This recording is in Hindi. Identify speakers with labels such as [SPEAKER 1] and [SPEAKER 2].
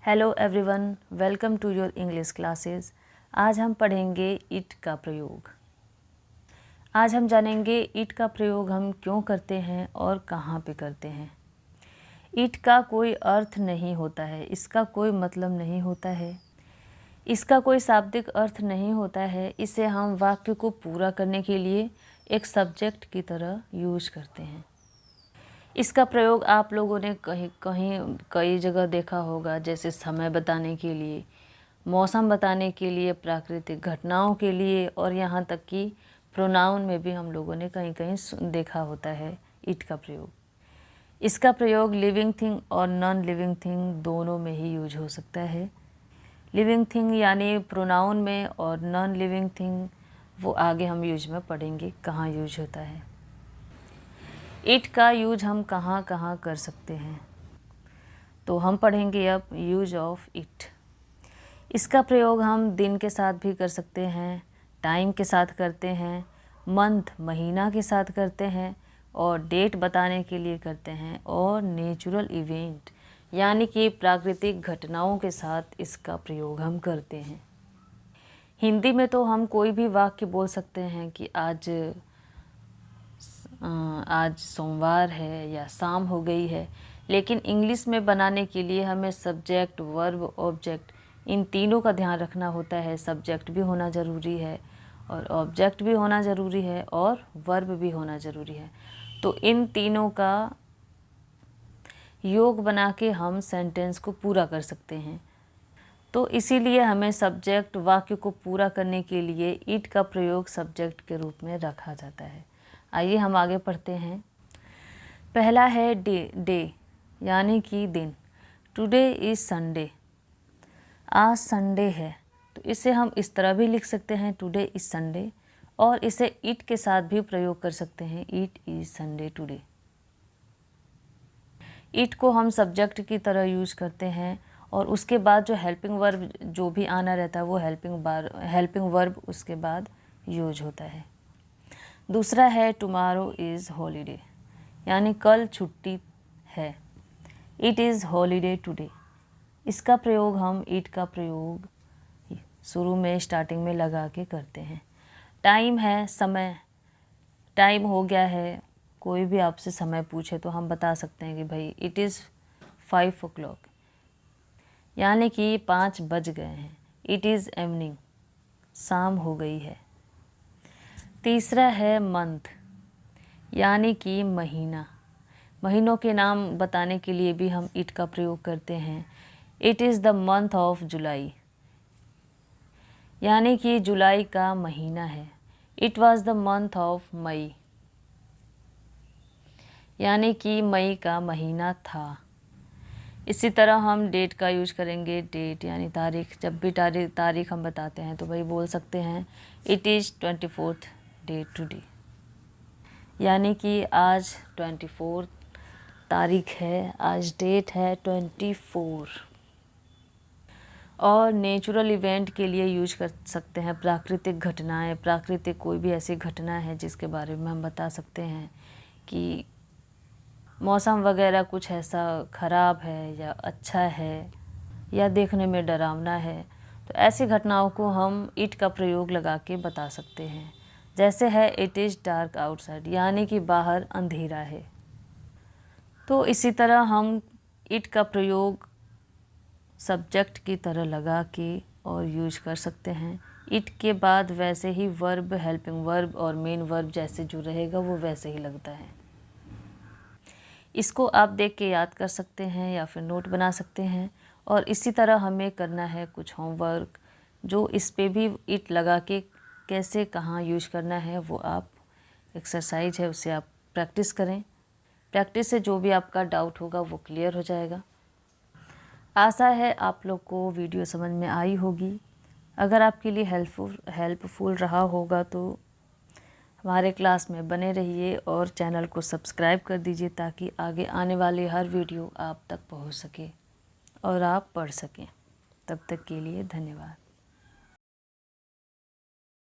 [SPEAKER 1] Hello everyone, welcome to your English classes. आज हम पढ़ेंगे इट का प्रयोग। आज हम जानेंगे इट का प्रयोग हम क्यों करते हैं और कहाँ पे करते हैं। इट का कोई अर्थ नहीं होता है, इसका कोई मतलब नहीं होता है, इसका कोई शाब्दिक अर्थ नहीं होता है। इसे हम वाक्य को पूरा करने के लिए एक सब्जेक्ट की तरह यूज करते हैं। इसका प्रयोग आप लोगों ने कई जगह देखा होगा, जैसे समय बताने के लिए, मौसम बताने के लिए, प्राकृतिक घटनाओं के लिए, और यहाँ तक कि प्रोनाउन में भी हम लोगों ने कहीं कहीं देखा होता है इट का प्रयोग। इसका प्रयोग लिविंग थिंग और नॉन लिविंग थिंग दोनों में ही यूज हो सकता है। लिविंग थिंग यानी प्रोनाउन में, और नॉन लिविंग थिंग वो आगे हम यूज में पढ़ेंगे कहाँ यूज होता है। इट का यूज हम कहाँ कहाँ कर सकते हैं, तो हम पढ़ेंगे अब यूज ऑफ इट। इसका प्रयोग हम दिन के साथ भी कर सकते हैं, टाइम के साथ करते हैं, मंथ महीना के साथ करते हैं, और डेट बताने के लिए करते हैं, और नेचुरल इवेंट यानी कि प्राकृतिक घटनाओं के साथ इसका प्रयोग हम करते हैं। हिंदी में तो हम कोई भी वाक्य बोल सकते हैं कि आज सोमवार है या शाम हो गई है, लेकिन इंग्लिश में बनाने के लिए हमें सब्जेक्ट, वर्ब, ऑब्जेक्ट इन तीनों का ध्यान रखना होता है। सब्जेक्ट भी होना ज़रूरी है, और ऑब्जेक्ट भी होना ज़रूरी है, और वर्ब भी होना ज़रूरी है। तो इन तीनों का योग बना के हम सेंटेंस को पूरा कर सकते हैं। तो इसीलिए हमें सब्जेक्ट वाक्य को पूरा करने के लिए इट का प्रयोग सब्जेक्ट के रूप में रखा जाता है। आइए हम आगे पढ़ते हैं। पहला है डे यानी कि दिन। टुडे इज़ संडे, आज संडे है, तो इसे हम इस तरह भी लिख सकते हैं टुडे इज़ संडे, और इसे इट के साथ भी प्रयोग कर सकते हैं, it is Sunday today. It को हम सब्जेक्ट की तरह यूज करते हैं, और उसके बाद जो हेल्पिंग वर्ब जो भी आना रहता है वो हेल्पिंग वर्ब उसके बाद यूज होता है। दूसरा है टुमारो इज़ हॉलीडे, यानी कल छुट्टी है, इट इज़ हॉलीडे टुडे। इसका प्रयोग हम इट का प्रयोग शुरू में स्टार्टिंग में लगा के करते हैं। टाइम है, समय, टाइम हो गया है, कोई भी आपसे समय पूछे तो हम बता सकते हैं कि भाई इट इज़ 5 o'clock, यानी कि 5 बज गए हैं। इट इज़ इवनिंग, शाम हो गई है। तीसरा है मंथ, यानी कि महीना। महीनों के नाम बताने के लिए भी हम इट का प्रयोग करते हैं। It is the month of July, यानी कि जुलाई का महीना है। It was the month of May, यानी कि मई का महीना था। इसी तरह हम डेट का यूज करेंगे। डेट यानी तारीख, जब भी तारीख हम बताते हैं तो भाई बोल सकते हैं it is 24th day today, यानी कि आज 24 तारीख है, आज डेट है 24। और नेचुरल इवेंट के लिए यूज कर सकते हैं प्राकृतिक घटनाएं। प्राकृतिक कोई भी ऐसी घटना है जिसके बारे में हम बता सकते हैं कि मौसम वगैरह कुछ ऐसा ख़राब है या अच्छा है या देखने में डरावना है, तो ऐसी घटनाओं को हम इट का प्रयोग लगा के बता सकते हैं। जैसे है इट इज़ डार्क आउटसाइड, यानी कि बाहर अंधेरा है। तो इसी तरह हम इट का प्रयोग सब्जेक्ट की तरह लगा के और यूज कर सकते हैं। इट के बाद वैसे ही वर्ब, हेल्पिंग वर्ब और मेन वर्ब जैसे जो रहेगा वो वैसे ही लगता है। इसको आप देख के याद कर सकते हैं या फिर नोट बना सकते हैं। और इसी तरह हमें करना है कुछ होमवर्क, जो इस पे भी इट लगा के कैसे कहाँ यूज करना है वो आप एक्सरसाइज है उससे आप प्रैक्टिस करें। प्रैक्टिस से जो भी आपका डाउट होगा वो क्लियर हो जाएगा। आशा है आप लोग को वीडियो समझ में आई होगी। अगर आपके लिए हेल्पफुल रहा होगा तो हमारे क्लास में बने रहिए और चैनल को सब्सक्राइब कर दीजिए, ताकि आगे आने वाले हर वीडियो आप तक पहुंच सके और आप पढ़ सकें। तब तक के लिए धन्यवाद।